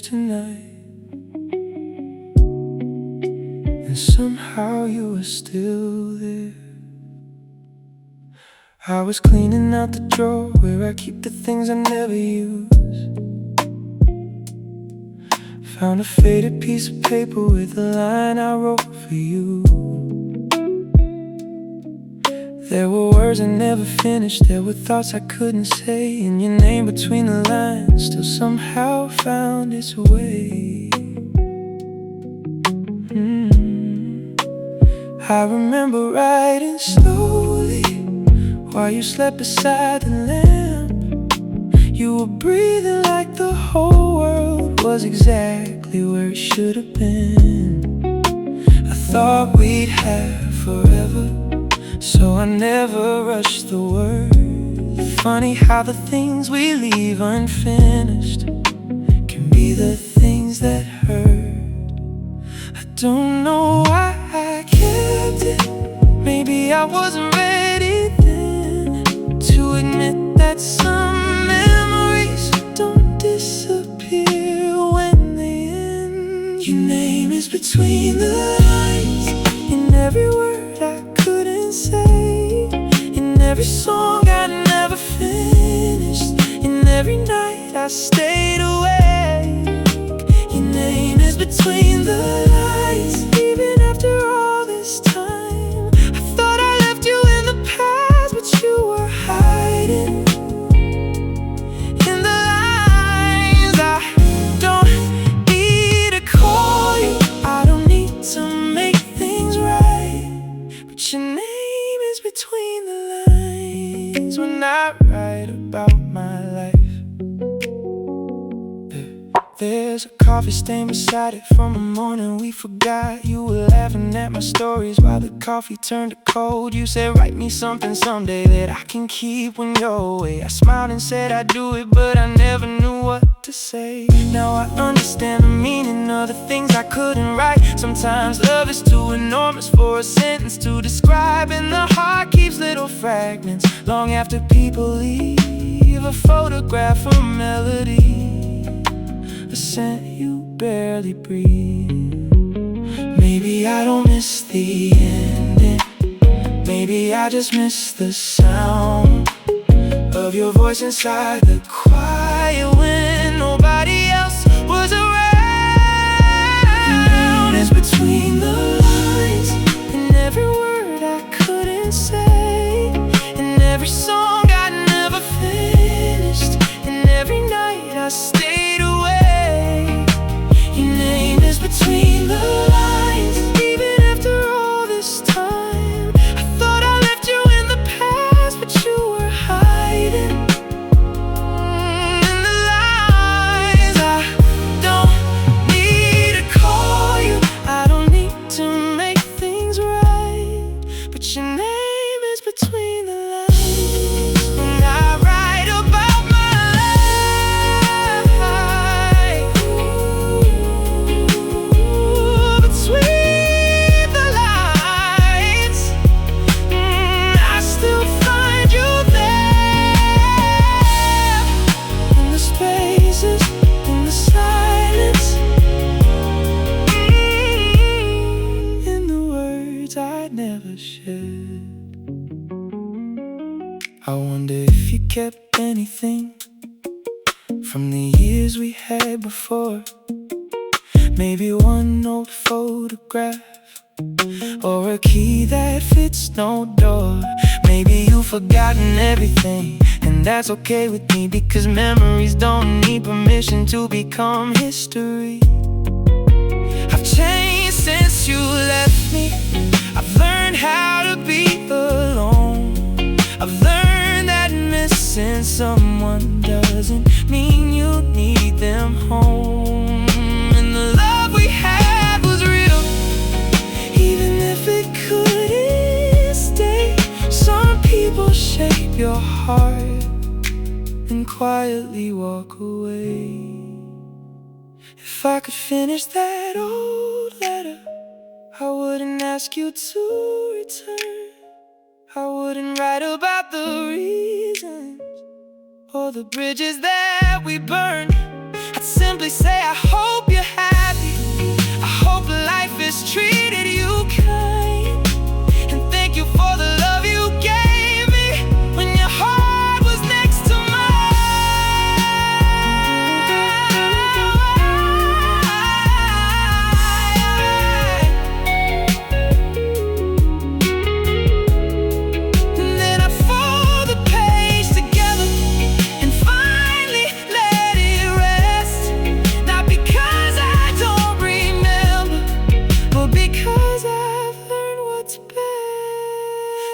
finish tonight. And somehow you were still there. I was cleaning out the drawer where I keep the things I never use. Found a faded piece of paper with a line I wrote for you. There were words I never finished, there were thoughts I couldn't say, and your name between the lines still somehow found its way. I remember writing slowly while you slept beside the lamp. You were breathing like the whole world was exactly where it should have been. I thought we'd have forever, so I never rushed the word. Funny how the things we leave unfinished can be the things that hurt. I don't know why I kept it. Maybe I wasn't ready then to admit that some memories don't disappear when they end. Your name is between the lines, in every word I couldn't say, in every song I never finished, in every night I stayed awake. Your name is between the lines, even after all this time. I thought I left you in the past, but you were hiding in the lines. I don't need to call you, I don't need to make things right, but your name is between the lines when I write about my life. There's a coffee stain beside it from a morning we forgot. You were laughing at my stories while the coffee turned to cold. You said write me something someday that I can keep when you're away. I smiled and said I'd do it, but I never knew what to say. Now I understand the meaning of the things I couldn't write. Sometimes love is too enormous for a sentence to describe, and the heart keeps little fragments long after people leave. A photograph, a melody, a scent you barely breathe. Maybe I don't miss the ending, maybe I just miss the sound of your voice inside the quiet when nobody else was around. It's between the lines, in every word I couldn't say, in every song I never finished, in every night I stayed away. Your name is between the lines, even after all this time. I thought I left you in the past, but you were hiding in the lines. I don't need to call you, I don't need to make things right, but your name is between the lines when I write about my life. Between the lines, I still find you there, in the spaces, in the silence, in the words I never shared. I wonder if you kept anything from the years we had before. Maybe one old photograph, or a key that fits no door. Maybe you've forgotten everything, and that's okay with me, because memories don't need permission to become history. I've changed since you left me, I've learned how to be alone. I've learned that missing someone doesn't mean you need them home. And the love we had was real, even if it couldn't stay. Some people shape your heart and quietly walk away. If I could finish that old letter, I wouldn't ask you to return. I wouldn't write about the reasons or the bridges that we burned. I I'd simply say I hope you're happy. I hope life has treated you kind, and thank you for the love you gave me when your heart was next to mine. And then I fold the page together and finally let it rest. Not because I don't remember, but because I've learned what's best.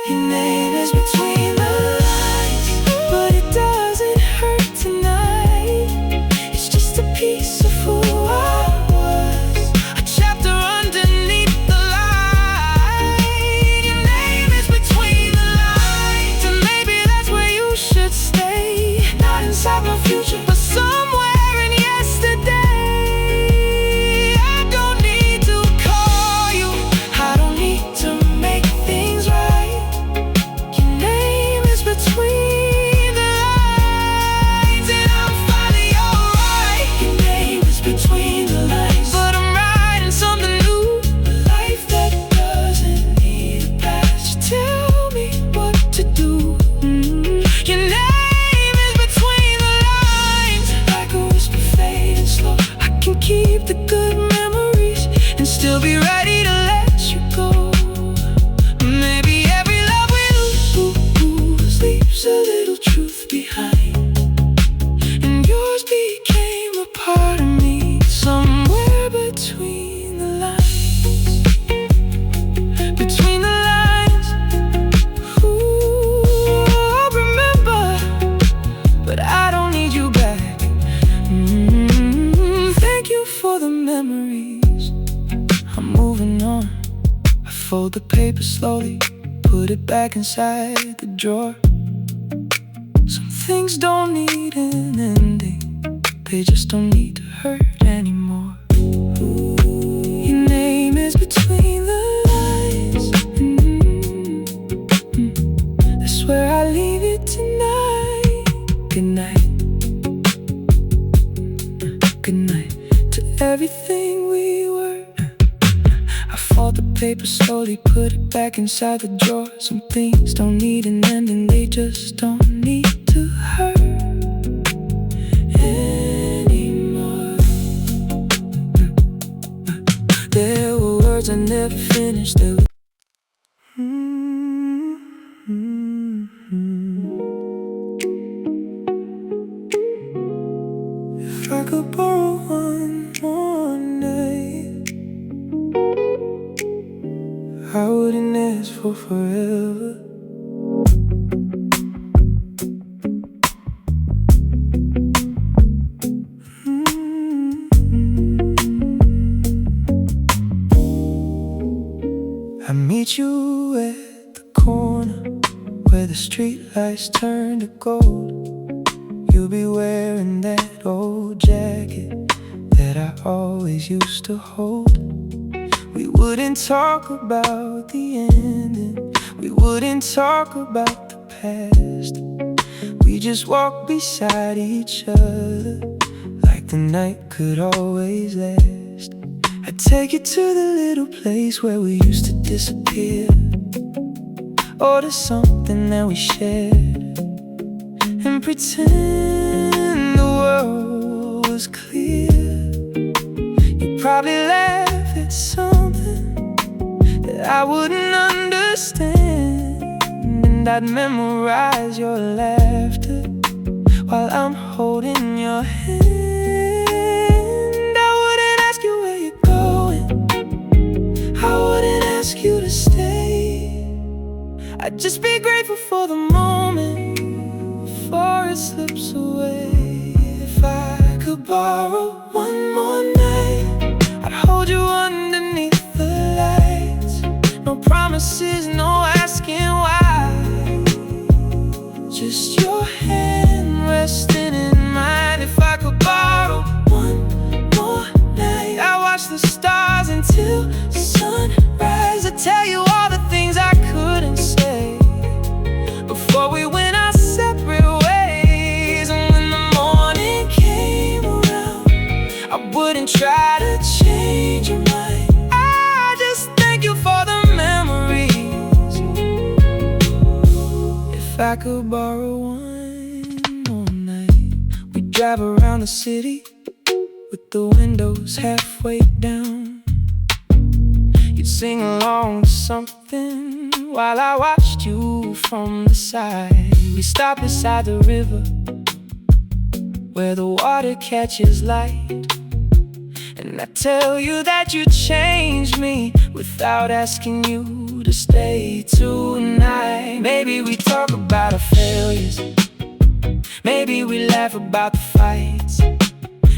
Your name is between the lines, but it doesn't hurt tonight. It's just a piece of who I was, a chapter underneath the line. Your name is between the lines, and maybe that's where you should stay. Not inside my future, but somewhere in yesterday. I don't need to call you, I don't need to make things right. Your name is between the lines, and I'm finally alright. Your name is between the lines, but I'm writing something new, a life that doesn't need a past. You tell me what to do. Your name is between the lines, like a whisper fading slow. I can keep the good memories and still be ready to let you go. Maybe every love we lose leaves a little truth behind, and yours became a part of me, somewhere between the lines. Between the lines. Ooh, I remember, but I don't need you back. Thank you for the memories. I'm moving on. I fold the paper slowly, put it back inside the drawer. Some things don't need an ending, they just don't need to hurt anymore. Your name is between the lines. That's where I leave it tonight. Good night. Good night to everything we were. I fold the paper slowly, put it back inside the drawer. Some things don't need an ending, they just don't need to hurt anymore. There were words I never finished. There were if I could borrow one more night, I wouldn't ask for forever. I meet you at the corner where the street lights turn to gold. You'll be wearing that old jacket that I always used to hold. We wouldn't talk about the ending, we wouldn't talk about the past. We just walk beside each other like the night could always last. I'd take you to the little place where we used to disappear, or to something that we shared, and pretend the world was clear. You'd probably laugh at something that I wouldn't understand, and I'd memorize your laughter while I'm holding your hand. I wouldn't ask you where you're going, I wouldn't ask you to stay. I'd just be grateful for the moment before it slips away. If I could borrow one more night, I'd hold you underneath the lights. No promises, no asking why, just your hand resting in mine. If I could borrow one more night, I'd watch the stars until sunrise. I'd tell you all the things I couldn't say before we went our separate ways. And when the morning came around, I could borrow one more night, we'd drive around the city with the windows halfway down. You'd sing along to something while I watched you from the side. We stopped beside the river where the water catches light, and I tell you that you changed me without asking you to stay tonight. Maybe we talk about our failures, maybe we laugh about the fights,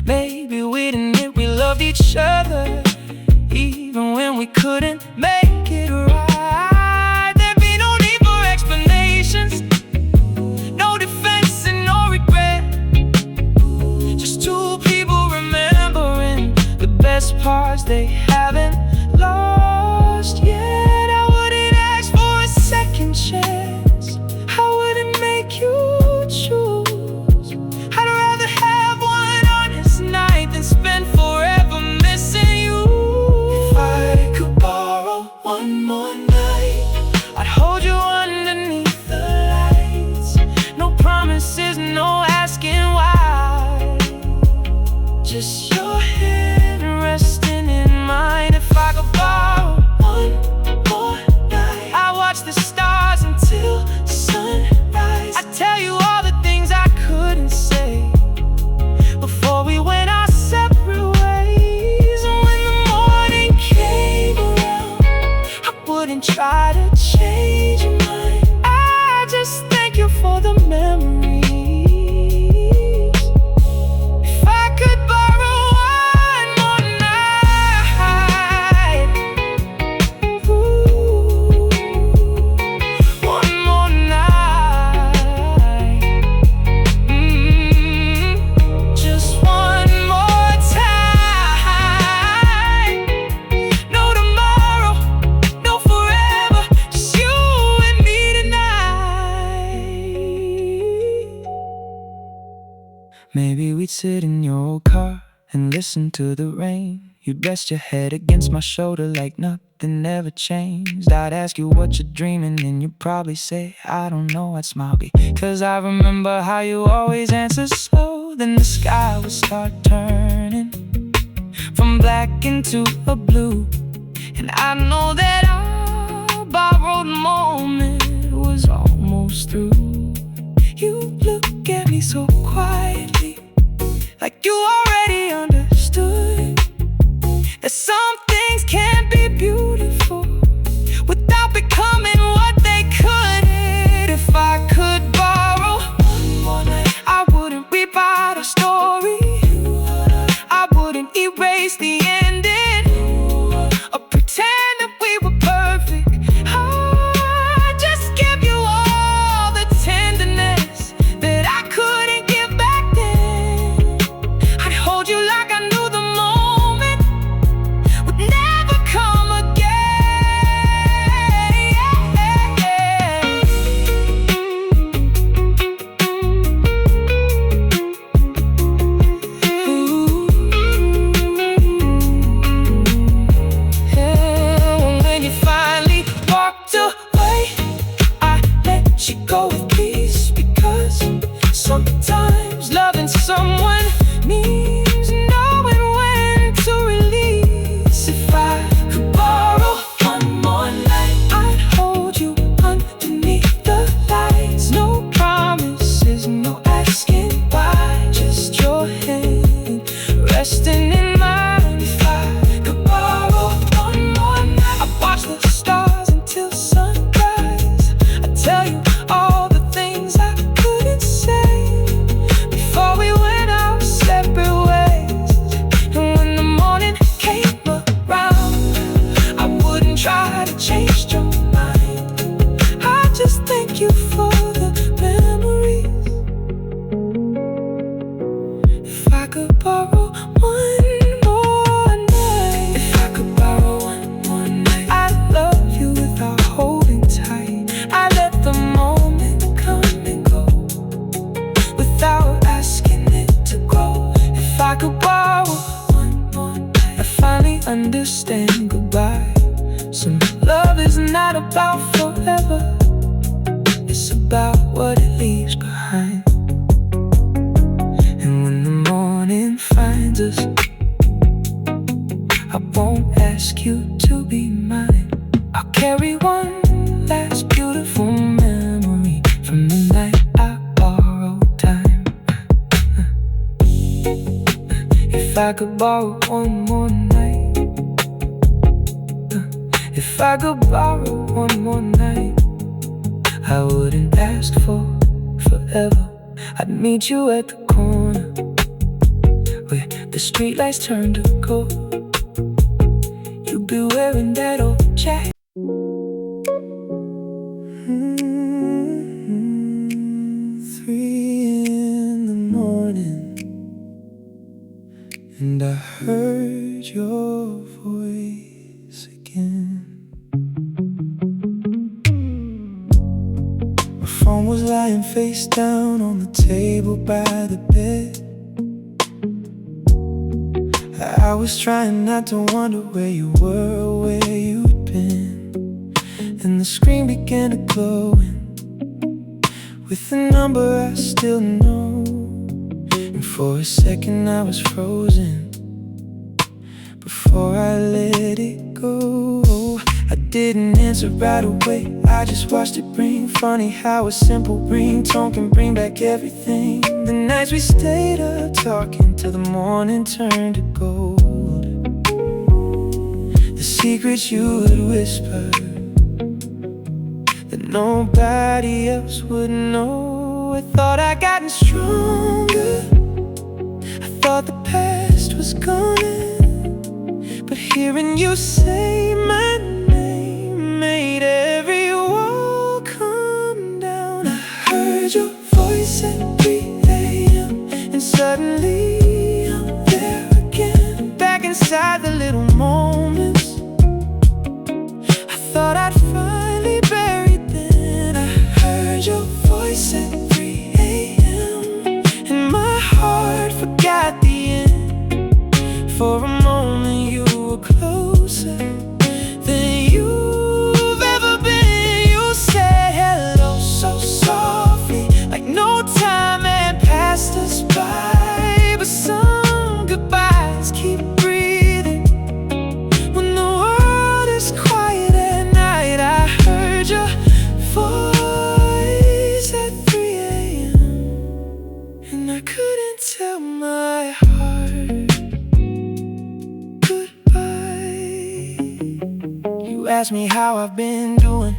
maybe we'd admit we loved each other even when we couldn't make it right. There'd be no need for explanations, no defense and no regret, just two people remembering the best parts they haven't lost yet. I wouldn't ask for a second chance, I wouldn't make you choose. I'd rather have one honest night than spend forever missing you. If I could borrow one more night, I'd hold you underneath the lights. No promises, no asking why, just your hand resting in mine. If I could borrow one more night, I'd watch the stars until sunrise. I'd tell you all the things I couldn't say before we went our separate ways. And when the morning came around, I wouldn't try to change your mind, I just thank you for the memories. If I could borrow one more night, ooh, one more night, just one more time. No tomorrow, no forever, just you and me tonight. Maybe we'd sit in your old car and listen to the rain. You'd rest your head against my shoulder like nothing ever changed. I'd ask you what you're dreaming and you'd probably say, I don't know. I'd smile because I remember how you always answer slow. Then the sky would start turning from black into a blue, and I know that our borrowed moment was almost through. You look at me so quietly, like you already understood that some things can't be beautiful without becoming what they could. If I could borrow one more night, I wouldn't rewrite our story, I wouldn't erase the ending or pretend that we were perfect. I'd just give you all the tenderness that I couldn't give back then. I'd hold you like I knew the moment would never come again. Ooh, yeah. When you finally walked away, I let you go with peace, because sometimes loving someone means knowing when to release. If I could borrow one more night, I'd hold you underneath the lights. No promises, no asking why, just your hand resting in mine. If I could borrow one more night, I'd watch the stars until sunrise. I'd tell you all the things I couldn't say before we went our separate ways. And when the morning came around, I wouldn't try to change your mind, I just thank you for the memories. If I could borrow one more night, if I could borrow one more night, I'd love you without holding tight. I let the moment come and go without asking it to grow. If I could borrow one more night, I finally understand goodbye. Some love is not about forever, it's about about what it leaves behind. And when the morning finds us, I won't ask you to be mine. I'll carry one last beautiful memory from the night I borrowed time. If I could borrow one more night, if I could borrow one more night, I wouldn't ask for forever. I'd meet you at the corner where the streetlights turn to gold. You'd be wearing that old jacket. 3 in the morning, and I heard your voice again. My phone was lying face down on the table by the bed. I was trying not to wonder where you were or where you'd been. And the screen began to glow with a number I still know. And for a second I was frozen before I let it go. I didn't answer right away, I just watched it ring. Funny how a simple ringtone can bring back everything. The nights we stayed up talking till the morning turned to gold. The secrets you would whisper that nobody else would know. I thought I'd gotten stronger, I thought the past was gone. But hearing you say my name made every wall come down. I heard your voice at 3 a.m. and suddenly I'm there again. Back inside the little moments I thought I'd finally buried then. I heard your voice at 3 a.m. and my heart forgot the end. For a moment you were closer than you've ever been. You said hello so softly, like no time had passed us by. But some goodbyes keep breathing when the world is quiet at night. I heard your voice at 3 a.m. and I couldn't tell my heart goodbye. You asked me how I've been doing,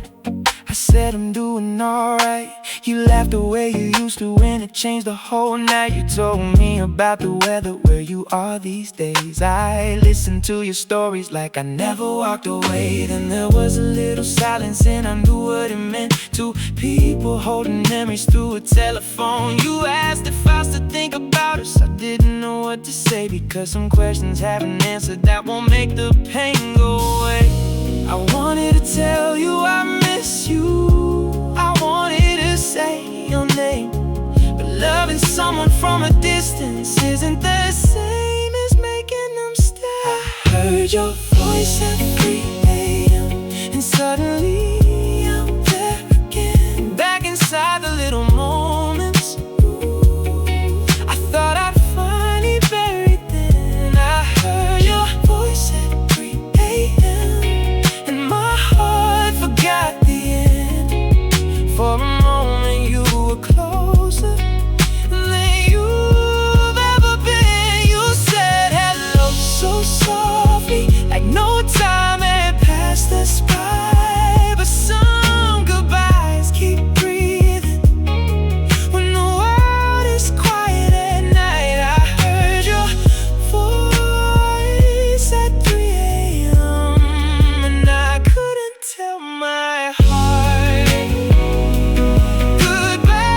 I said I'm doing alright. You laughed the way you used to when it changed the whole night. You told me about the weather, where you are these days. I listened to your stories like I never walked away. Then there was a little silence and I knew what it meant. Two people holding memories through a telephone. You asked if I still think about us. I didn't know what to say, because some questions have an answer that won't make the pain go away. I wanted to tell you I miss you, I wanted to say your name, but loving someone from a distance isn't the same as making them stay. I heard your voice at 3 a.m. and suddenly I'm there again. Back inside the little moments I thought I'd finally buried then. I heard your voice at 3 a.m. and my heart forgot the end. For a moment you were closer than you've ever been. You said hello so softly, like no time had passed us by. But some goodbyes keep breathing when the world is quiet at night. I heard your voice at 3 a.m. and I couldn't tell my heart goodbye.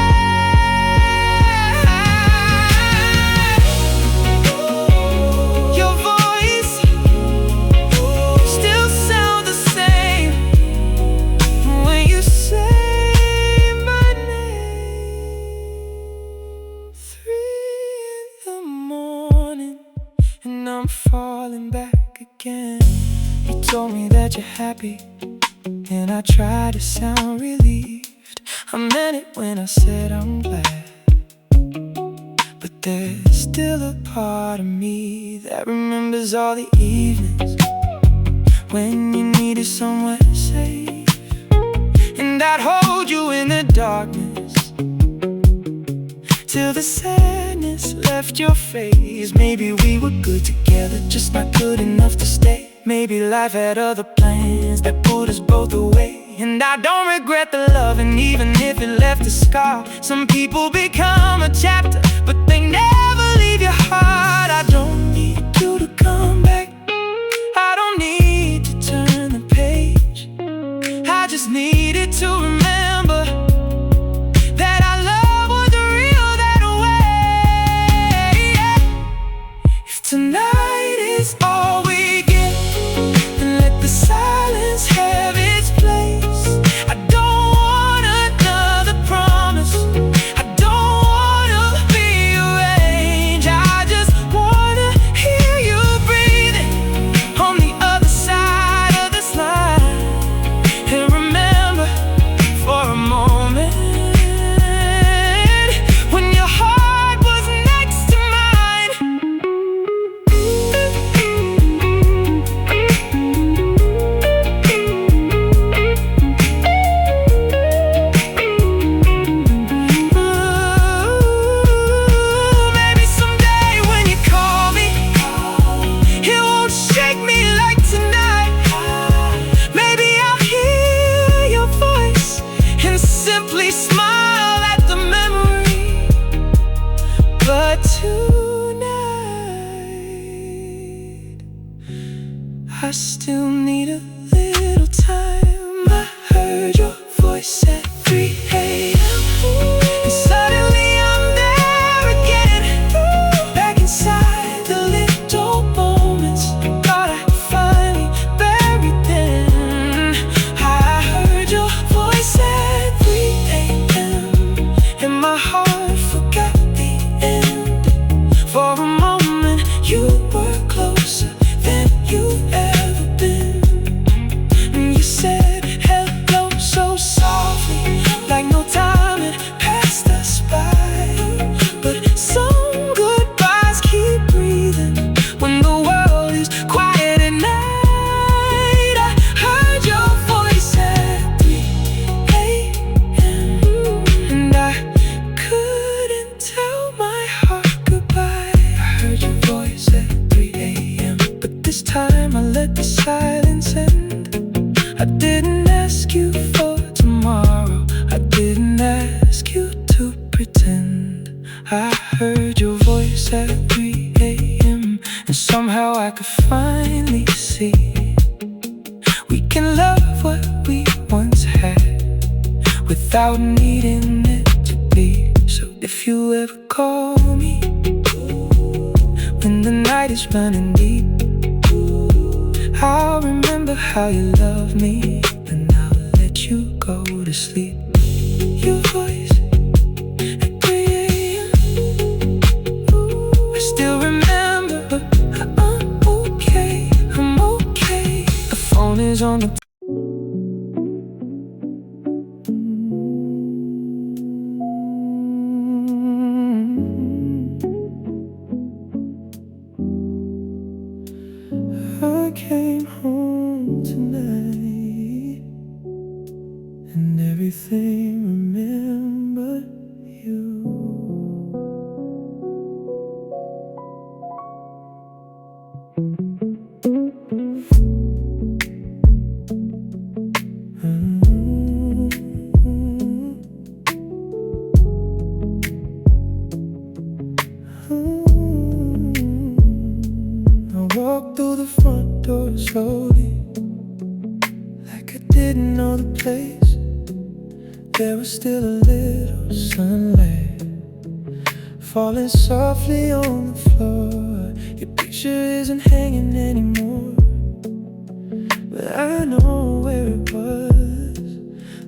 Your voice still sounds the same when you say my name. 3 in the morning and I'm falling back again. You told me that you're happy and I try to sound relieved. I meant it when I said I'm glad. But there's still a part of me that remembers all the evenings when you needed somewhere safe, and I'd hold you in the darkness till the sadness left your face. Maybe we were good together, just not good enough to stay. Maybe life had other plans that pulled us both away, and I don't regret the loving, even if it left a scar. Some people become a chapter, but they never leave your heart. I don't need you to come back, I don't need to turn the page. I just needed to remember that our love was real that way. If tonight is all we get, then let the silence have its place. I don't want another promise, I don't wanna be arranged. I just wanna hear you breathing on the other side of this line, and remember for a moment when your heart was next to mine. Maybe someday when you call me, it won't shake me like tonight. Maybe I'll hear your voice and simply smile at the memory. But tonight, I still need a little time. I heard your voice at 3 a.m. and suddenly I'm there again, back inside the little moments I thought I finally buried then. I heard your voice at 3 a.m. and my heart forgot the end. For a moment you were closer than you've ever been, and you said hello so softly, like no time had passed us by. But some goodbyes keep breathing when the world is quiet at night. I heard your voice at 3 a.m. and I couldn't tell my heart goodbye. I heard your voice at 3 a.m. but this time I let the silence end. I didn't ask you for tomorrow, I didn't ask you to pretend. I heard your voice at 3 a.m. and somehow I could finally see we can love what we once had without needing it to be. So if you ever call me when the night is running deep, I'll remember how you love me, and I'll let you go to sleep. Your voice at 3 a.m. I still remember, but I'm okay, I'm okay. The phone is on the I came home tonight and everything remembered you. I walked through the front door slowly, like I didn't know the place. There was still a little sunlight falling softly on the floor. Your picture isn't hanging anymore, but I know where it was.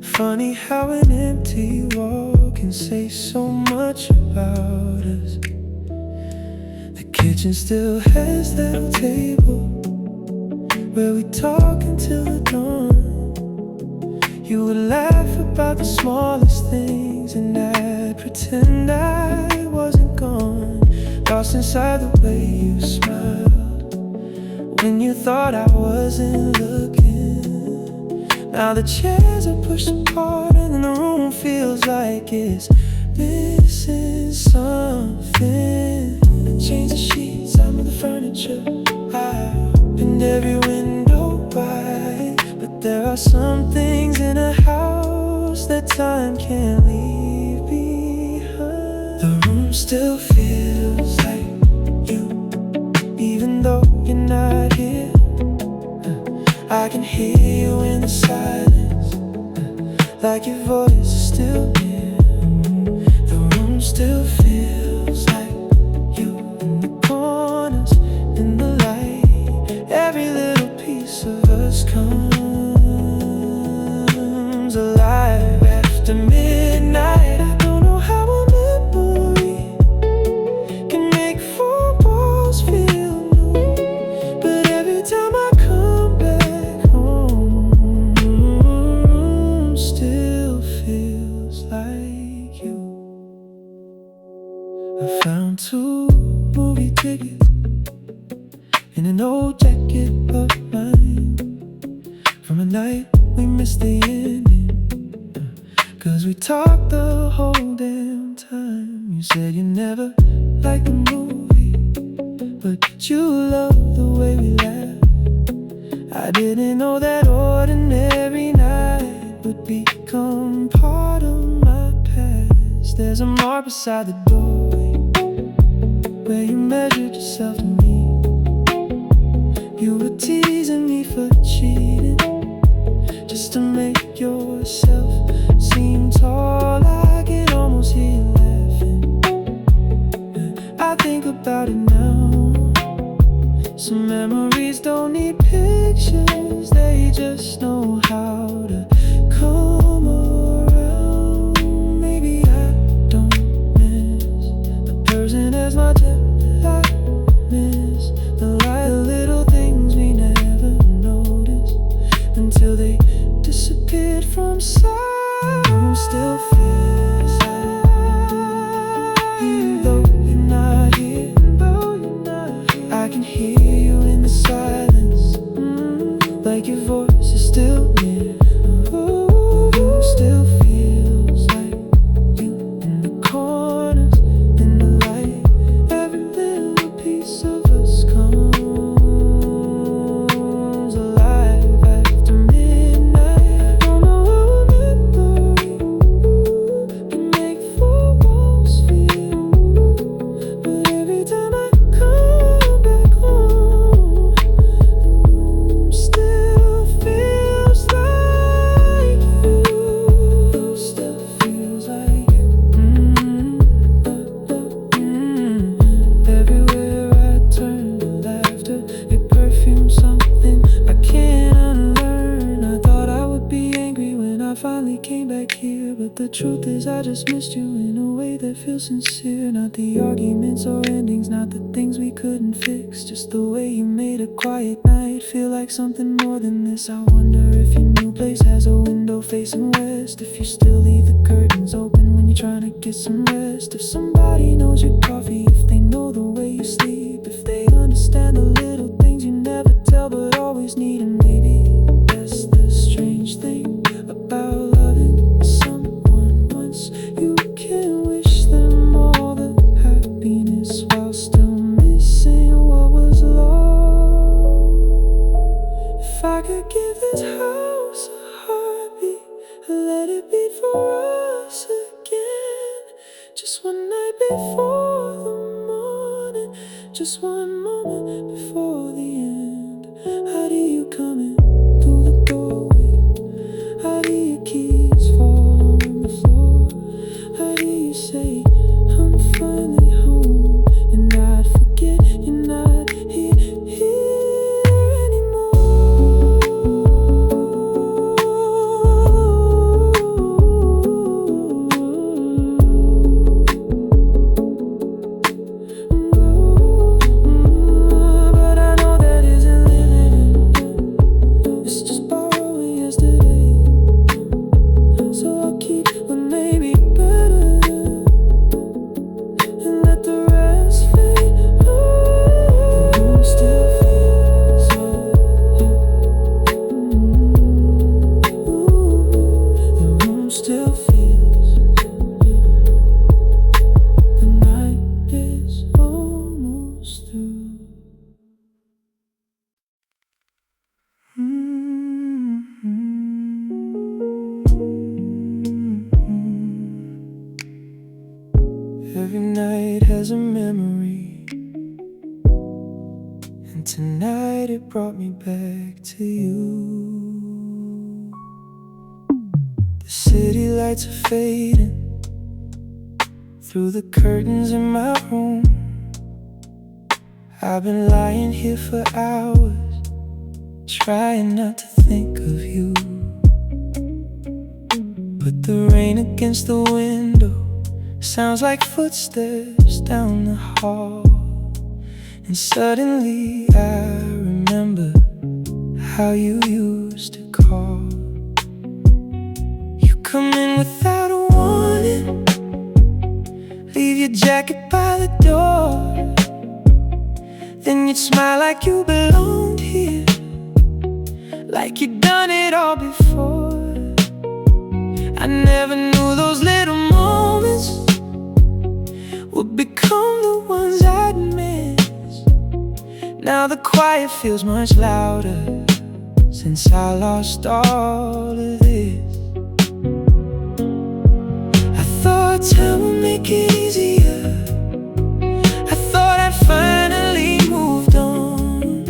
Funny how an empty wall can say so much about us. The kitchen still has that old table where we talk until the dawn. You would laugh about about the smallest things, and I'd pretend I wasn't gone, lost inside the way you smiled when you thought I wasn't looking. Now the chairs are pushed apart and the room feels like it's missing something. I changed the sheets, I moved the furniture, I opened every window wide. But there are some things in a house that time can't leave behind. The room still feels like you, even though you're not here. I can hear you in the silence, like your voice is still near. The room still feels like you, in the corners, in the light. Every little piece of us comes alive after midnight. I don't know how a memory can make four walls feel new, but every time I come back home, the room still feels like you. I found 2 movie tickets in an old jacket of mine, from a night we missed the ending, 'cause we talked the whole damn time. You said you never liked the movie, but you loved the way we laughed. I didn't know that ordinary night would become part of my past. There's a mark beside the doorway where you measured yourself to me. You were teasing me for cheating, just to make yourself seem tall. I can almost hear you laughing. I think about it now. Some memories don't need pictures, they just know how to come around. Maybe I don't miss the person as much as I miss the light, the little things we never noticed until they disappeared from sight. The room still feels like you, even though you're not here. I can hear you in the silence, like your voice is still near. The room still feels like you, in the corners, in the light. Every little piece of us comes alive after midnight. I don't know how a memory can make 4 walls feel, but every time I come back home, the room still feels like you. Still feels like you. Everywhere I turn, the laughter, it perfumes something I can't unlearn. I thought I would be angry when I finally came back here, but the truth is I just missed you in a way that feels sincere. Not the arguments or endings, not the things we couldn't fix, just the way you made a quiet night feel like something more than this. I wonder if your new place has a window facing west, if you still leave the curtains open when you're trying to get some rest, if somebody knows your coffee, if they know the way you sleep, if they understand the little things you never tell but always need. And maybe that's the strange thing about loving someone once. You can wish them all the happiness while still missing what was lost. If I could give this house a heartbeat and let it beat for us again, just one night before the morning, just one moment before the end. How do you come in through the doorway? How do your keys fall on the floor? How do you say I'm finally home and I'd forget you're not here anymore? every night has a memory, and tonight it brought me back to you. The city lights are fading through the curtains in my room. I've been lying here for hours, trying not to think of you. But the rain against the window sounds like footsteps down the hall, and suddenly I remember how you used to call. You come in without a warning, leave your jacket by the door, then you'd smile like you belonged here, like you'd done it all before. I never knew those little moments would become the ones I'd miss. Now the quiet feels much louder since I lost all of this. I thought time would make it easier, I thought I'd finally moved on.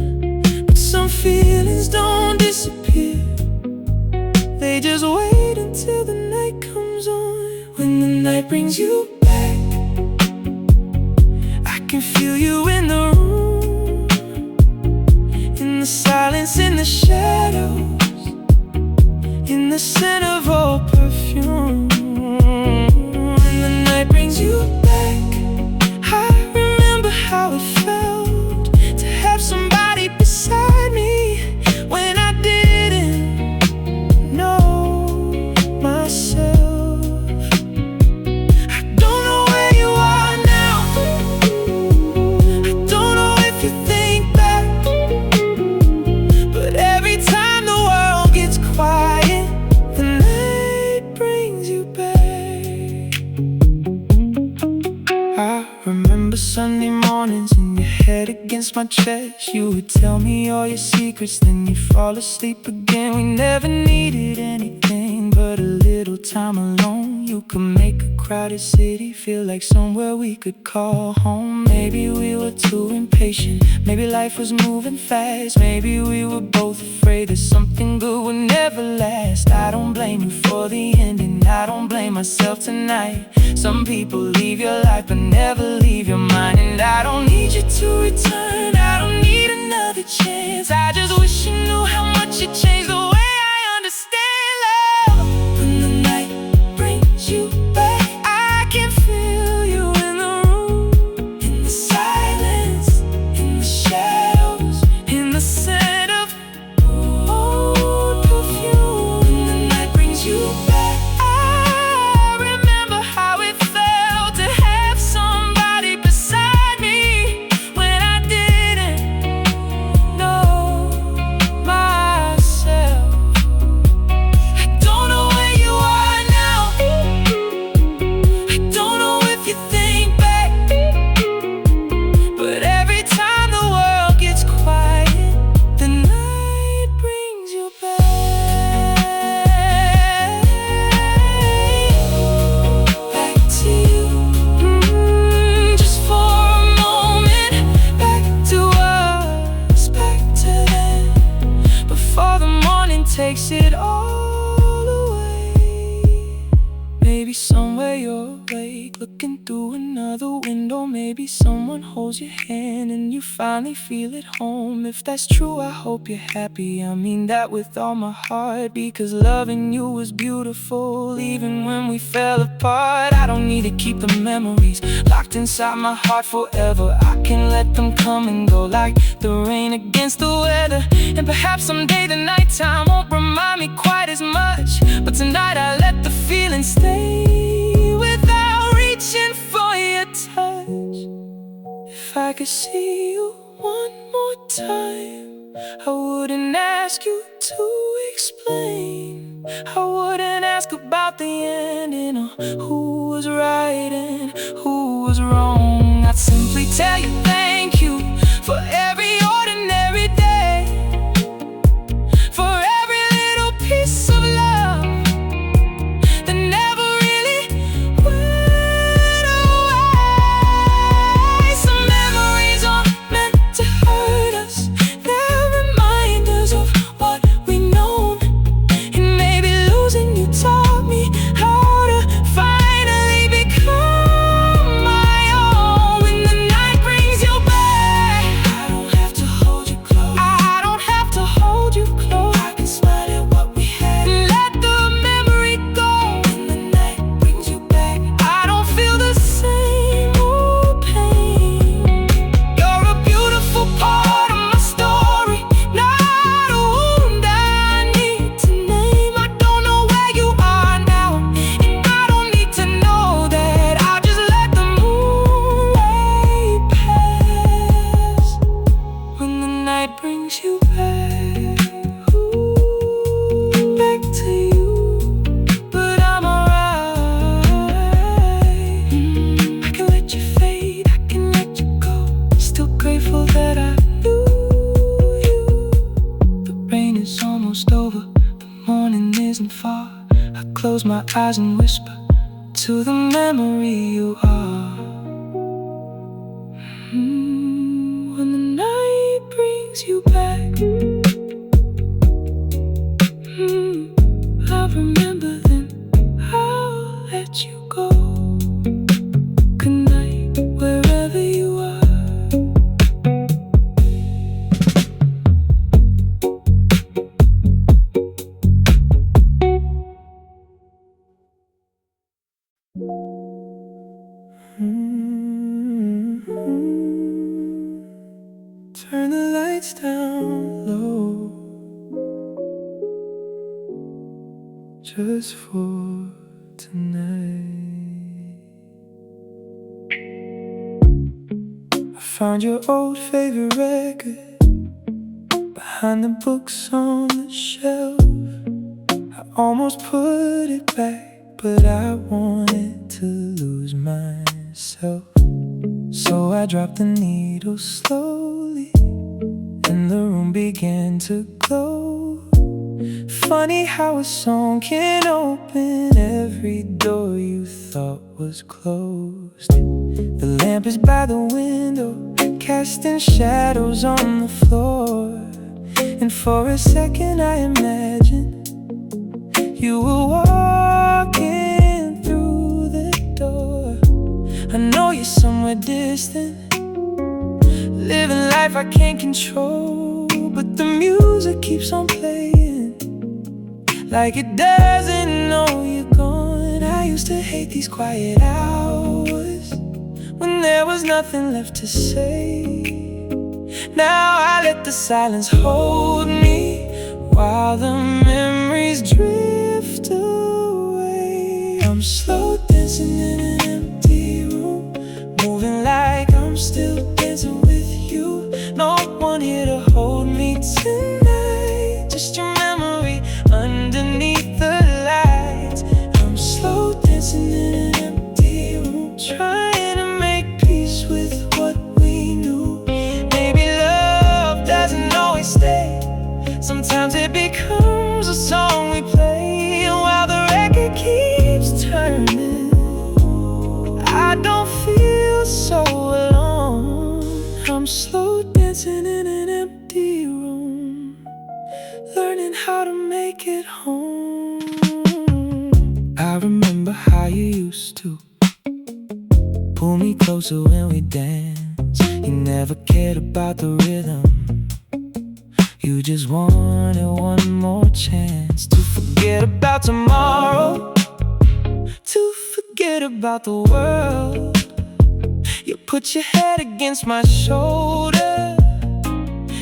But some feelings don't disappear, they just wait until the night comes on. When the night brings you back, I can feel you in the room, in the silence, in the shadows, in the scent of old perfume. When the night brings you back, I remember how it felt to have somebody beside me when I didn't know myself. I don't know where you are now, I don't know if you think back, but every time the world gets quiet, the night brings you back. I remember Sunday mornings and your head against my chest. You would tell me all your secrets, then you'd fall asleep again. We never needed anything but a little time alone. You could make a crowded city feel like somewhere we could call home. Maybe we were too impatient, maybe life was moving fast, maybe we were both afraid that something good would never last. I don't blame you for the ending, I don't blame myself tonight. Some people leave your life but never leave your mind, and I don't need you to return, I don't need another chance. I just wish you knew how much it changed the way I understand love. When the night brings you back, I can feel you in the room, in the silence, in the shadows, in the scent of old perfume. When the night brings you back, I remember how it felt to have somebody beside me when I didn't know myself. I don't know where you are now, I don't know if you think back, but every time the world gets quiet, the night brings you back. Back to you, just for a moment. Back to us, back to them, before the morning takes it all away. Maybe somewhere you're awake, looking through another window. Maybe someone holds your hand and you finally feel at home. If that's true, I hope you're happy, I mean that with all my heart, because loving you was beautiful even when we fell apart. I don't need to keep the memories locked inside my heart forever. I can let them come and go like the rain against the weather. And perhaps someday the nighttime won't remind me quite as much, but tonight I let the feeling stay without reaching for your touch. If I could see you one more time, I wouldn't ask you to explain, I wouldn't ask about the ending or who was right and who was wrong. I'd simply tell you thank you for every ordinary day, for every little piece of love that never really went away. my eyes and whisper to the memory you are. When the night brings you back, I remember then I'll let you go. Good night, wherever you are. Turn the lights down low, just for tonight. I found your old favorite record behind the books on the shelf. I almost put it back, but I wanted to lose myself. So I dropped the needle slowly, and the room began to glow. Funny how a song can open every door you thought was closed. The lamp is by the window, casting shadows on the floor. And for a second I imagined you were walking through the door. I know you're somewhere distant, living life I can't control, but the music keeps on playing like it doesn't know you're gone. I used to hate these quiet hours when there was nothing left to say. Now I let the silence hold me while the memories drift away. I'm slow dancing in an empty room, moving like I'm still dancing with you. No one here to hold me tonight, just your memory underneath the lights. I'm slow dancing in an empty room, trying to make peace with what we knew. Maybe love doesn't always stay. Sometimes it becomes a song we play, and while the record keeps turning, I don't feel so alone. I'm slow dancing in an empty room, learning how to make it home. I remember how you used to pull me closer when we danced. You never cared about the rhythm, you just wanted one more chance to forget about tomorrow, to forget about the world. You put your head against my shoulder,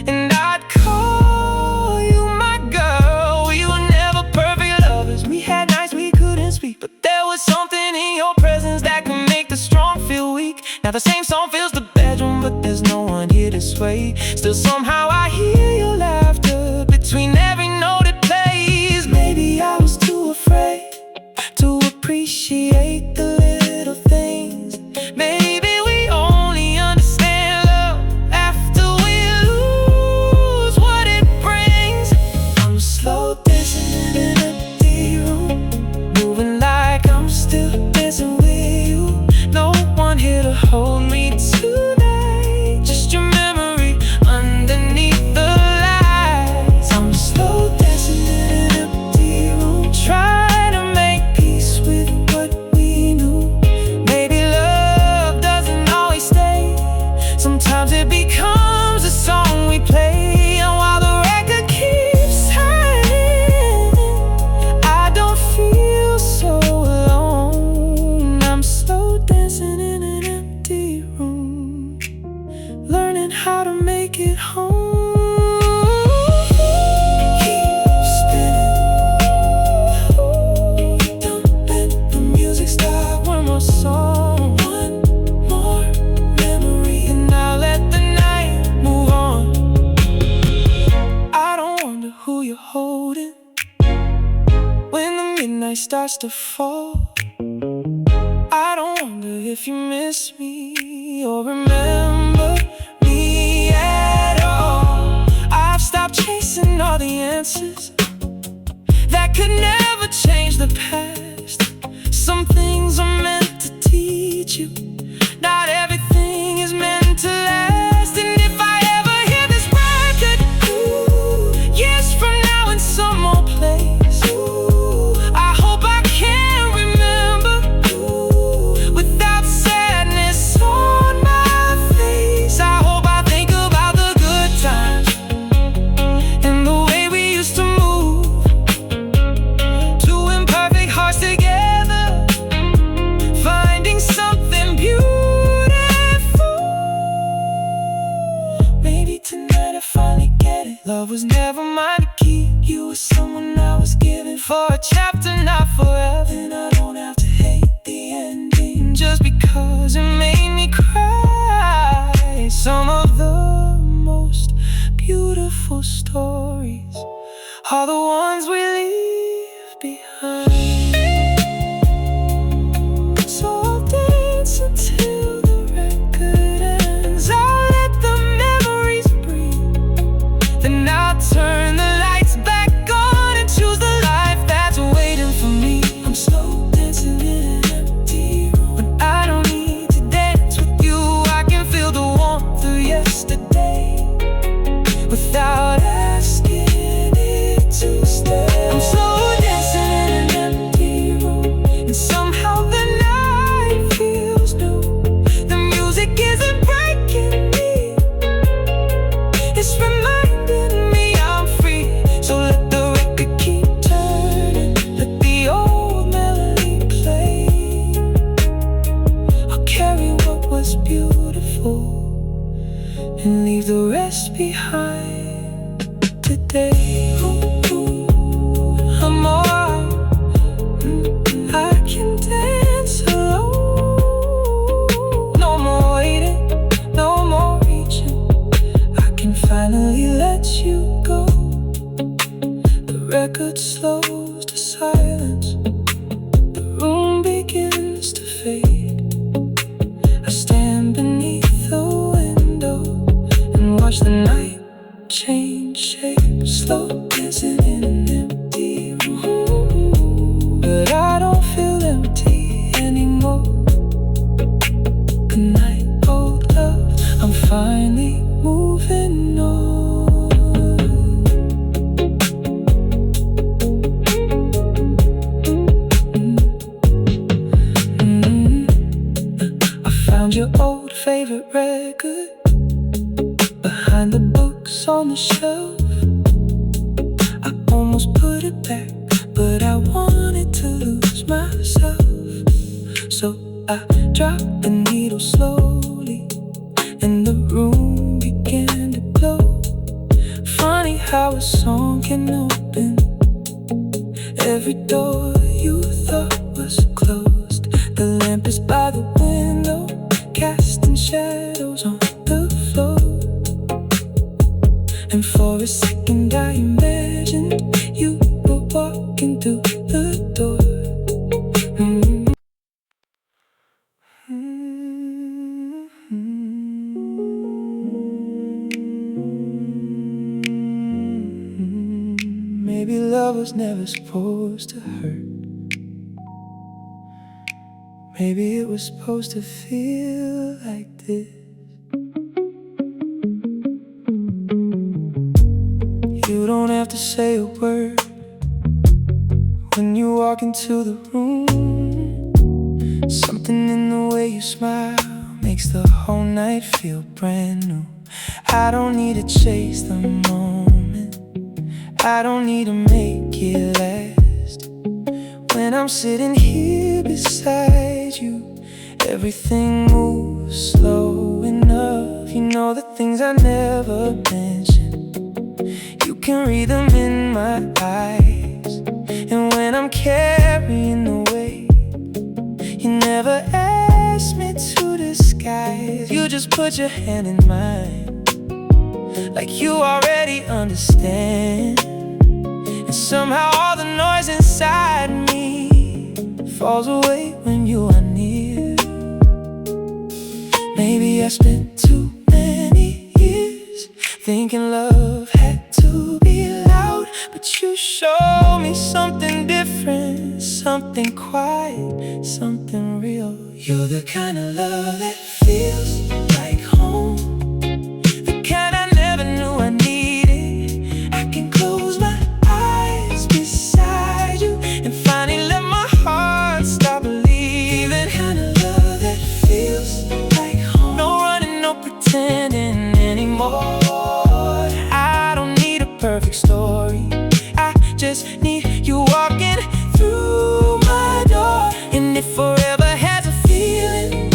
and I'd call you my girl. We were never perfect lovers, we had nights we couldn't speak, but there was something in your presence that could make the strong feel weak. Now the same song fills the bedroom, but there's no one here to sway. Still somehow I hear your laughter between every note it plays. Maybe I was too afraid to appreciate the little things. Maybe we only understand love after we lose what it brings. I'm slow dancing in an empty room, moving like I'm still dancing with you. No one here to hold me tonight, just your memory underneath the lights. I'm slow dancing in an empty room, trying to make peace with what we knew. Maybe love doesn't always stay. Sometimes it becomes a song we play, and while the record keeps turning, I don't feel so alone. I'm slow dancing in an empty room, learning how to make it home. Keep spinning, don't let the music stop. One more song, one more memory, and I'll let the night move on. I don't wonder who you're holding when the midnight starts to fall. I don't wonder if you miss me or remember me at all. I've stopped chasing all the answers that could never change the past. with you. Not everything is meant to last, and if I ever hear this record, years from now in some old place, I hope I can remember without sadness on my face. I hope I think about the good times and the way we used to move, two imperfect hearts together, finding something beautiful. Maybe tonight I finally get it. Love was never mine to keep. You were someone I was giving for a chapter, not forever. And I don't have to hate the ending just because it made me cry. Some of the most beautiful stories are the ones we leave behind. So I'll dance until the record ends. I'll let the memories breathe. Then I'll turn the lights back on and choose the life that's waiting for me. I'm slow dancing in an empty room. When I don't need to dance with you, I can feel the warmth of yesterday without asking it to stay. I'm slow dancing in an empty room, and somehow the night feels new. The music isn't breaking me, it's reminding me I'm free. So let the record keep turning, let the old melody play. I'll carry what was beautiful and leave the rest behind today. I'm alright, I can dance alone. No more waiting, no more reaching. I can finally let you go. The record slows to silence, the room begins to fade. I stand beneath the window and watch the night change shape. Slow dancing in an empty room, but I don't feel empty anymore. Good night, old love, I'm finally moving on. I found your old favorite record behind the books on the shelf. I almost put it back, but I wanted to lose myself. So I dropped the needle slowly, and the room began to glow. Funny how a song can open every door you thought was closed. The lamp is by the window, casting shadows on the floor. And for a second I imagined you were walking through the door. Maybe love was never supposed to hurt. Maybe it was supposed to feel like this. You don't have to say a word when you walk into the room. Something in the way you smile makes the whole night feel brand new. I don't need to chase the moment, I don't need to make it last. When I'm sitting here beside you, everything moves slow enough. You know the things I never mentioned, you can read them in my eyes. And when I'm carrying the weight, you never ask me to disguise. You just put your hand in mine, like you already understand. And somehow all the noise inside me falls away when you are near. Maybe I spent too many years thinking love had to be loud, but you show me something different, something something quiet, something real. You're the kind of love that feels like home, the kind I never knew I needed. I can close my eyes beside you and finally let my heart stop believing. The kind of love that feels like home. No running, no pretending anymore. I don't need a perfect story, I just need you walking through my door. And if forever has a feeling,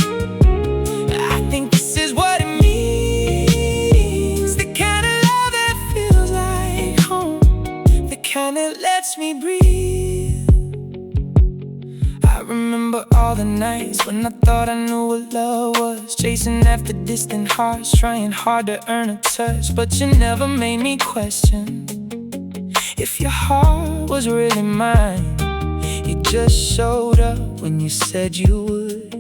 I think this is what it means. The kind of love that feels like home, the kind that lets me breathe. I remember all the nights when I thought I knew what love was, chasing after distant hearts, trying hard to earn a touch. But you never made me question if your heart was really mine. You just showed up when you said you would,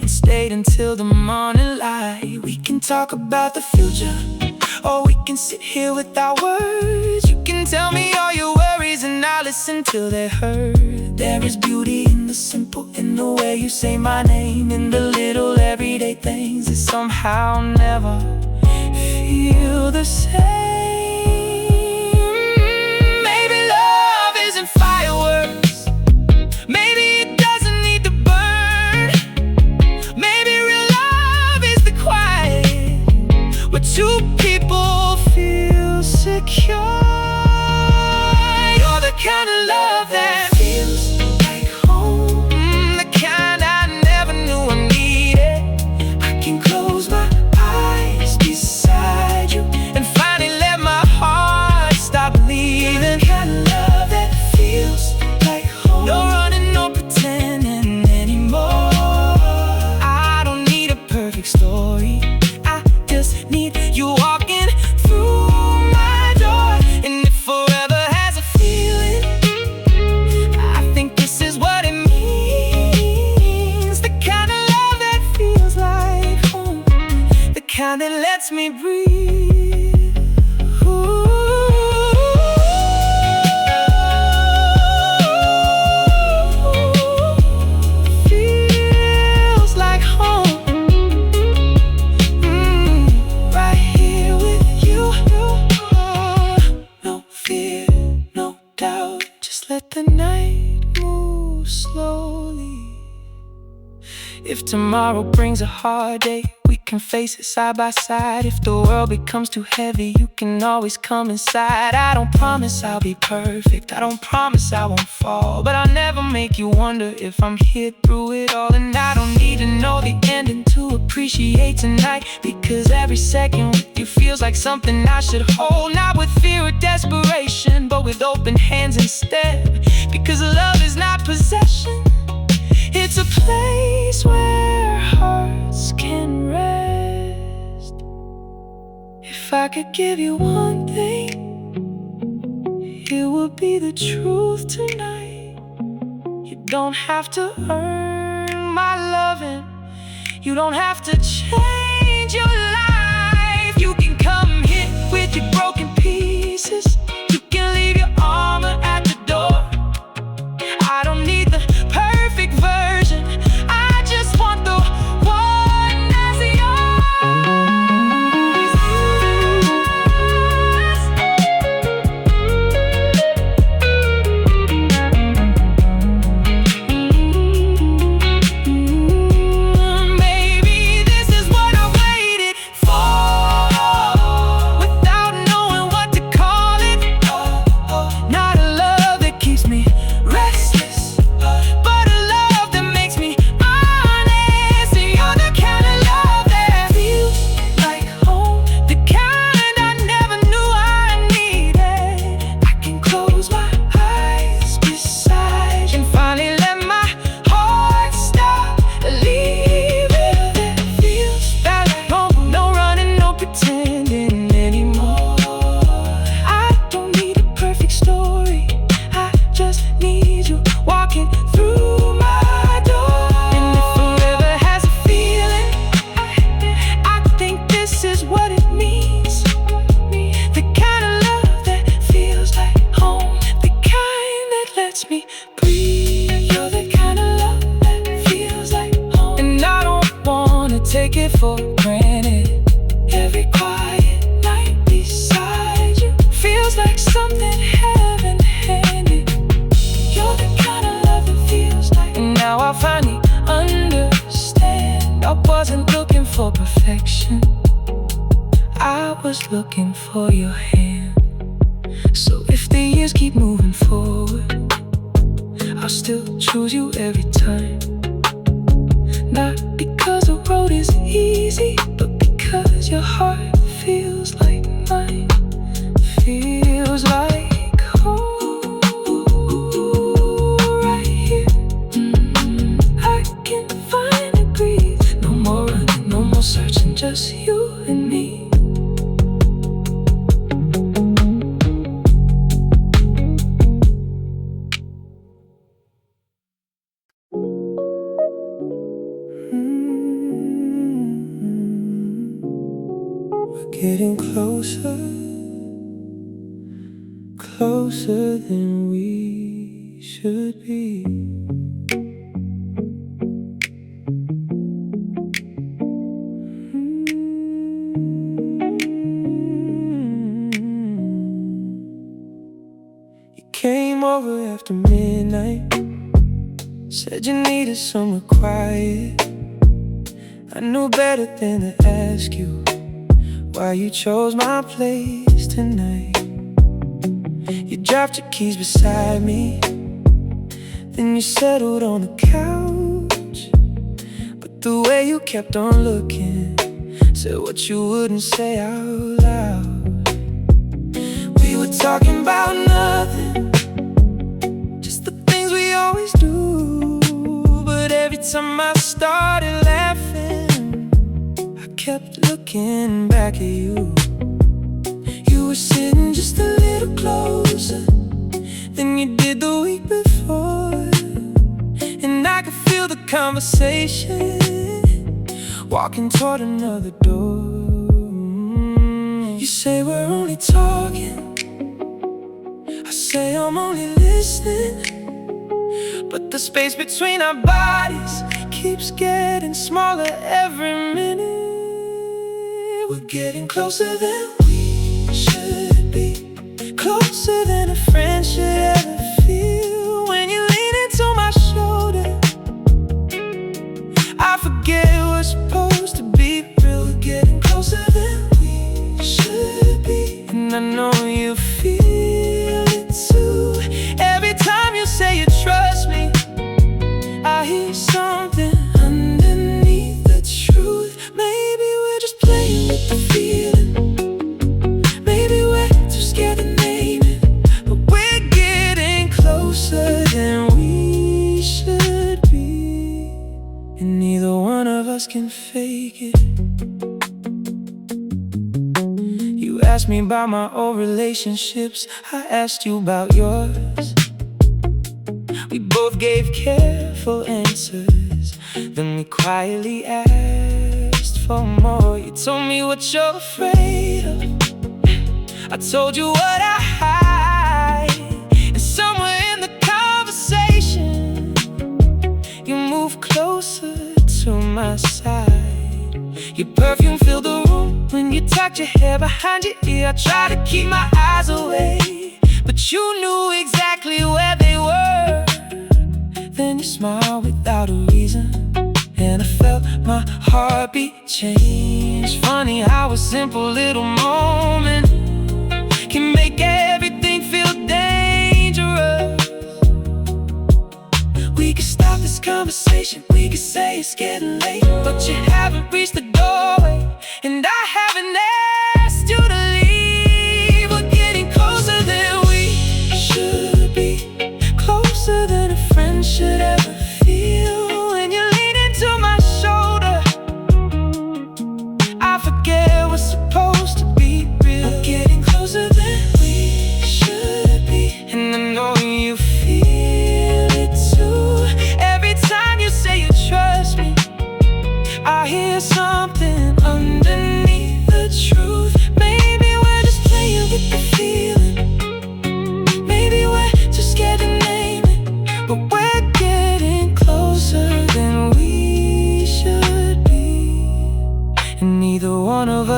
and stayed until the morning light. We can talk about the future, or we can sit here without words. You can tell me all your worries and I'll listen till they're heard. There is beauty in the simple, in the way you say my name, in the little everyday things that somehow never feel the same. Two people feel secure. You're the kind of love that feels like home, the kind I never knew I needed. I can close my eyes beside you and finally let my heart stop believing. The kind of love that feels like home. No running, no pretending anymore. I don't need a perfect story, I just need you walking through my door. And if forever has a feeling, I think this is what it means. The kind of love that feels like home, the kind that lets me breathe. Ooh. Feels like home. Let the night move slowly. If tomorrow brings a hard day, we can face it side by side. If the world becomes too heavy, you can always come inside. I don't promise I'll be perfect, I don't promise I won't fall, but I'll never make you wonder if I'm here through it all. And I don't need to know the ending to appreciate tonight, because every second with you feels like something I should hold. Not with fear or desperation, but with open hands instead. Because love is not possession, it's a place where hearts can rest. If I could give you one thing, it would be the truth tonight. You don't have to earn my loving, you don't have to change your life. You can come here with your broken pieces, you can leave your armor at the door. I don't need the perfect version, I just want the one that's Maybe this is what I waited for, without knowing what to call it. for granted. Every quiet night beside you feels like something heaven-handed. You're the kind of love that feels like. And now I finally understand. I wasn't looking for perfection, I was looking for your hand. So if the years keep moving forward, I'll still choose you every time. Not because the road is easy, but because your heart feels like mine. Feels like home right here. I can finally breathe. No more running, no more searching, just you and me. Getting closer, closer than we should be. You came over after midnight, said you needed somewhere quiet. I knew better than to ask you why you chose my place tonight. You dropped your keys beside me, then you settled on the couch. But the way you kept on looking said what you wouldn't say out loud. We were talking about nothing, just the things we always do. But every time I started laughing, I kept looking back at you. You were sitting just a little closer than you did the week before, and I could feel the conversation walking toward another door. You say we're only talking, I say I'm only listening, but the space between our bodies keeps getting smaller every minute. We're getting closer than we should be, closer than a friend should ever feel. When you lean into my shoulder, I forget we're supposed to be real. We're getting closer than we should be, and I know you feel it too. Every time you say you trust me, I hear something underneath the truth. Maybe we're just playing with the feeling, maybe we're too scared to name it, but we're getting closer than we should be, and neither one of us can fake it. You asked me about my old relationships, I asked you about yours. We both gave careful answers, then we quietly asked for more. You told me what you're afraid of, I told you what I hide, and somewhere in the conversation you moved closer to my side. Your perfume filled the room when you tucked your hair behind your ear. I tried to keep my eyes away, but you knew exactly where they were. Then you smiled without a reason, and I felt my heartbeat change. Funny how a simple little moment can make everything feel dangerous. We could stop this conversation, we could say it's getting late, but you haven't reached the doorway, and I haven't asked you to leave. We're getting closer than we should be, closer than a friend should ever feel. When you lean into my shoulder, I forget we're supposed to be real. We're getting closer than we should be, and I know you feel it too. Every time you say you trust me, I hear something underneath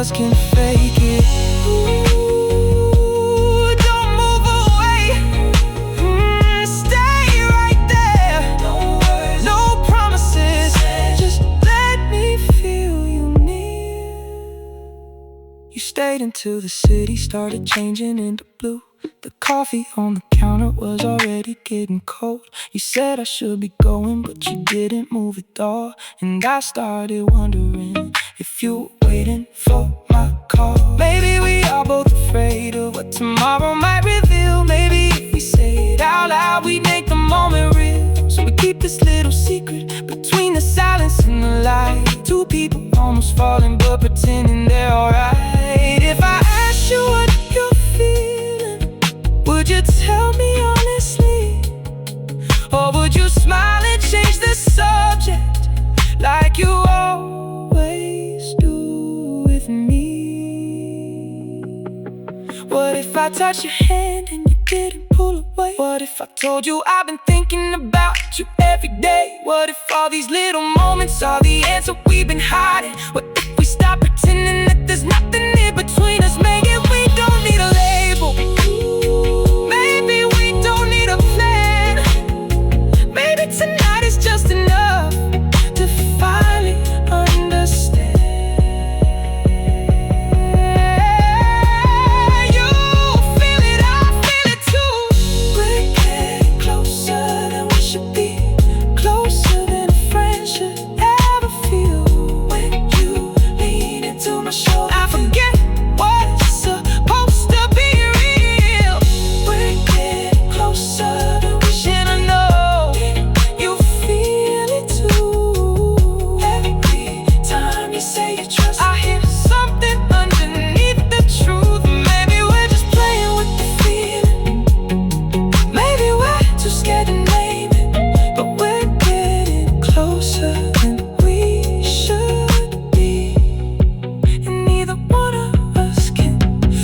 us can fake it. Ooh, don't move away. Stay right there. No words, no promises. Just let me feel you near. You stayed until the city started changing into blue. The coffee on the counter was already getting cold. You said I should be going, but you didn't move at all. And I started wondering if you were waiting for my call. Maybe we are both afraid of what tomorrow might reveal. Maybe if we say it out loud, we make the moment real. So we keep this little secret between the silence and the light. Two people almost falling but pretending they're alright. If I ask you what you're feeling, would you tell me honestly? Or would you smile and change the subject like you always do with me? What if I touch your hand and you didn't pull away? What if I told you I've been thinking about you every day? What if all these little moments are the answer we've been hiding? What if we stop pretending that there's nothing in between us? Maybe we don't need a label. Maybe we don't need a plan. Maybe tonight is just enough to finally understand. You feel it, I feel it too. We're getting closer than we should be, closer than a friend should ever feel. When you lean into my shoulder, I forget what's supposed to be real. We're getting closer than we should. And I know you feel it too. Every time you say you trust, I hear something underneath the truth. Maybe we're just playing with the feeling. Maybe we're too scared to name it. But we're getting closer than we should be. And neither one of us can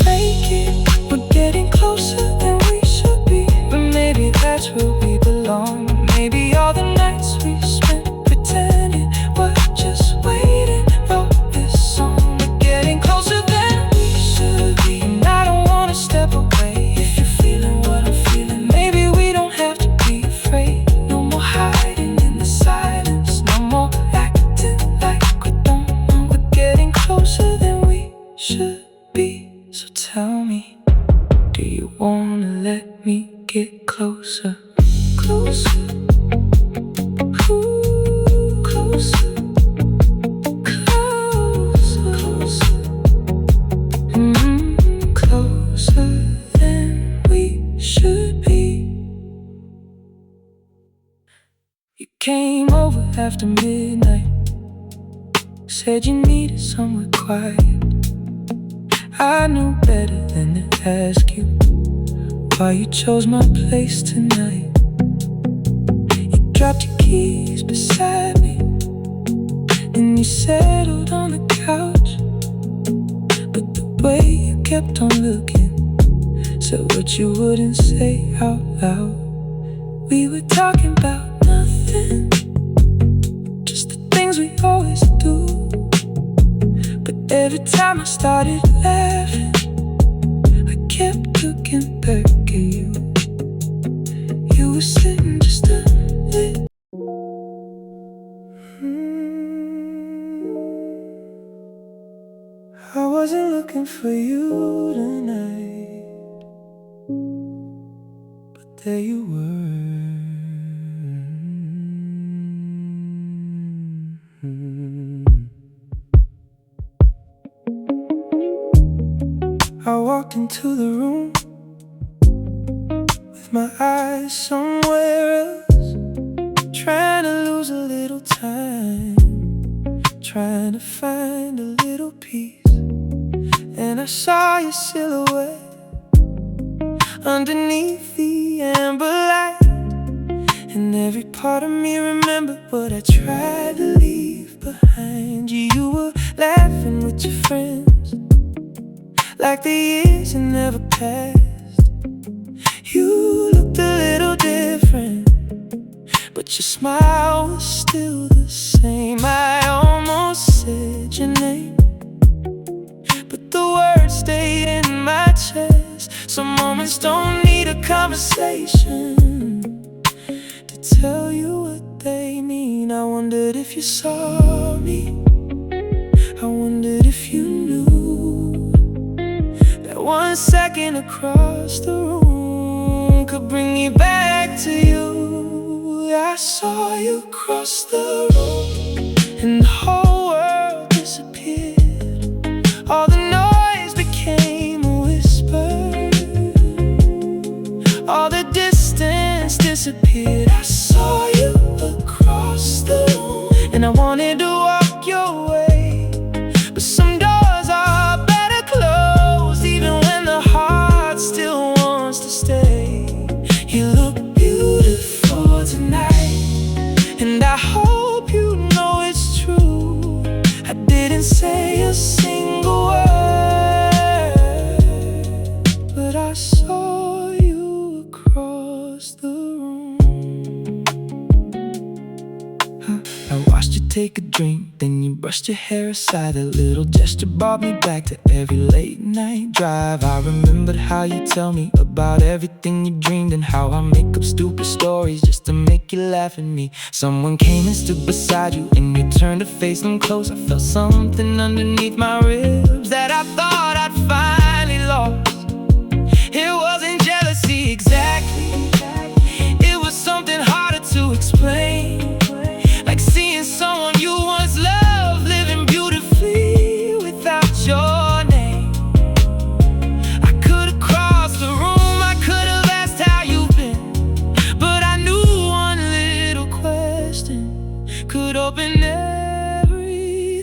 fake it. We're getting closer than we should be. But maybe that's where we belong. Maybe all the nights we spent pretending we're just waiting for this song. We're getting closer than we should be. And I don't wanna step away. If you're feeling what I'm feeling, maybe we don't have to be afraid. No more hiding in the silence. No more acting like we don't know. We're getting closer than we should be. So tell me, do you wanna let me get closer? Closer. Ooh, closer. Closer. Closer. Closer than we should be. You came over after midnight, said you needed somewhere quiet. I knew better than to ask you why you chose my place tonight. You dropped your keys beside me, and you settled on the couch. But the way you kept on looking said what you wouldn't say out loud. We were talking about nothing, just the things we always do. But every time I started laughing, I kept looking back at you. You were sitting just a little. I wasn't looking for you tonight, but there you were. I walked into the room with my eyes somewhere else, trying to lose a little time, trying to find a little peace. And I saw your silhouette underneath the amber light. And every part of me remembered what I tried to leave behind. You were laughing with your friends like the years had never passed. You looked a little different, but your smile was still the same. I almost said your name, words stayed in my chest. Some moments don't need a conversation to tell you what they mean. I wondered if you saw me, I wondered if you knew that 1 second across the room could bring me back to you. I saw you cross the room and the whole world disappeared. All the noise became a whisper, all the distance disappeared. I saw you across the room and I wanted to walk your way, but some doors are better closed, even when the heart still wants to stay. You look beautiful tonight, and I hope you know it's true. I didn't say a single word, but I saw you across the room. I watched you take a drink, then you brushed your hair aside. That little gesture brought me back to every late night drive. I remembered how you tell me about everything you dreamed, and how I make up stupid stories just to make you laugh at me. Someone came and stood beside you, and you turned to face them close. I felt something underneath my ribs that I thought I'd finally lost. It wasn't jealousy exactly, it was something harder to explain, like seeing someone you once loved living beautifully without your name. I could have crossed the room, I could have asked how you've been, but I knew one little question could open everything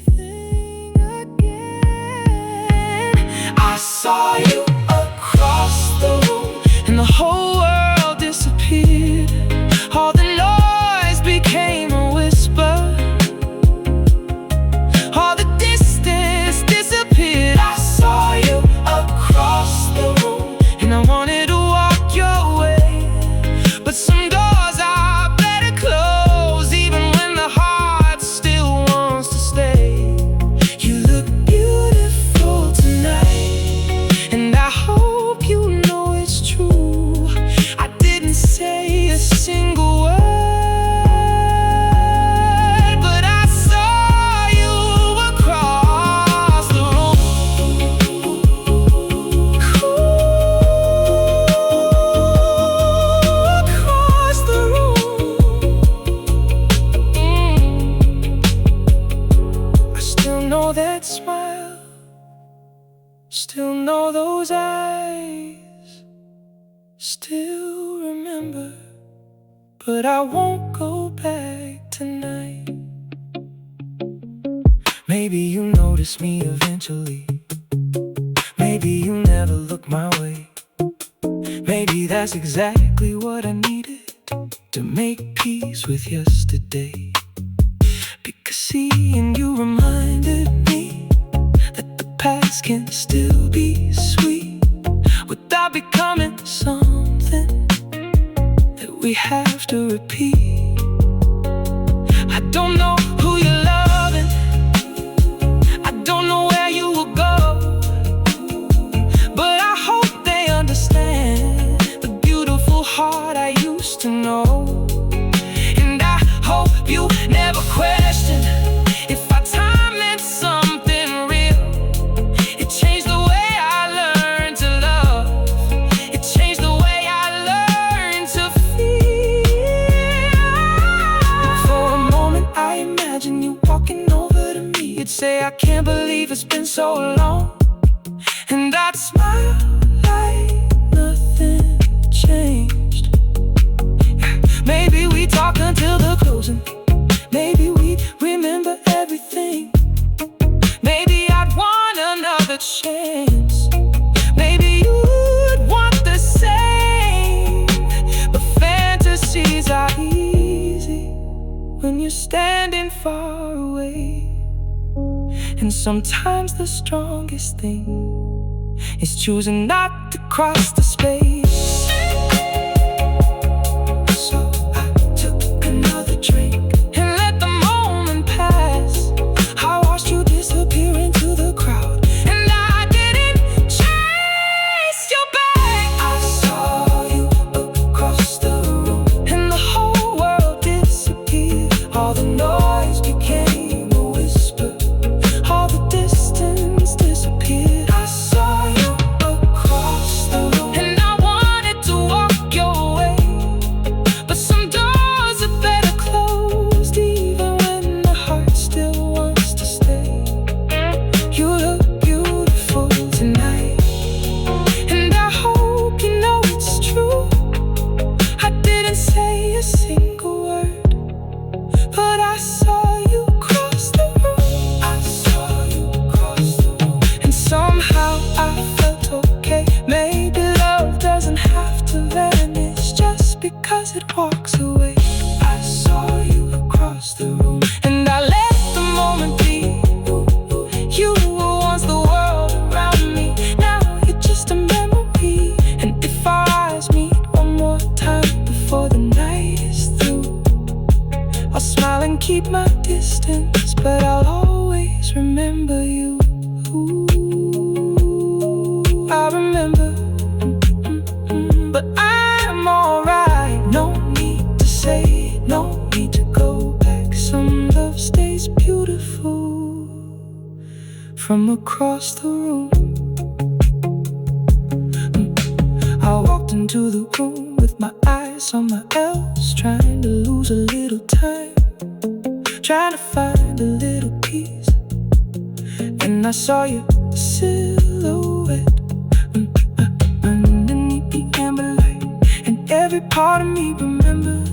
again. I saw you across the room and the whole world disappeared. All the noise became a whisper, all the distance disappeared. I saw you across the room and I wanted to walk your way, but some doors are better closed, even when the heart still wants to stay. You look beautiful tonight, and I hope you know it's true. I didn't say a single word, but I saw you across the room. Across the room. I still know that smile, still know those eyes, still remember, but I won't go back tonight. Maybe you notice me eventually, maybe you never look my way. Maybe that's exactly what I needed to make peace with yesterday. Because seeing you reminded me that the past can still be sweet without becoming something that we have to repeat. I don't know who you're loving, I don't know where you will go, but I hope they understand the beautiful heart I used to know. And I hope you never question if our time meant something real. It changed the way I learned to love, it changed the way I learned to feel. For a moment I imagine you walking over to me. You'd say, I can't believe it's been so long, and I'd smile like nothing changed. Maybe we talk until the closing, maybe we remember everything. Maybe I'd want another chance, maybe you'd want the same. But fantasies are easy when you're standing far away. And sometimes the strongest thing is choosing not to cross the space. So I took another drink and let the moment pass. I watched you disappear into the crowd, and I didn't All the noise became a whisper, all the distance disappeared. I saw you across the room, and I wanted to walk your way, but some doors are better closed, even when the heart still wants to stay. You look beautiful tonight, and I hope you know it's true. I didn't say a single word, but I saw you cross the room. I saw you cross the room, and somehow I felt okay. Maybe love doesn't have to vanish just because it walks away. I saw you across the room, and I let the moment be. You were once the world around me, now you're just a memory. And if our eyes meet one more time before the night is through, I'll smile and keep my distance, but I'll always remember you. I remember, but I'm alright. No need to say it, no need to go back. Some love stays beautiful from across the room. I walked into the room with my eyes somewhere else, trying to lose a little time, trying to find a little peace. And I saw your silhouette underneath the amber light, and every part of me remembers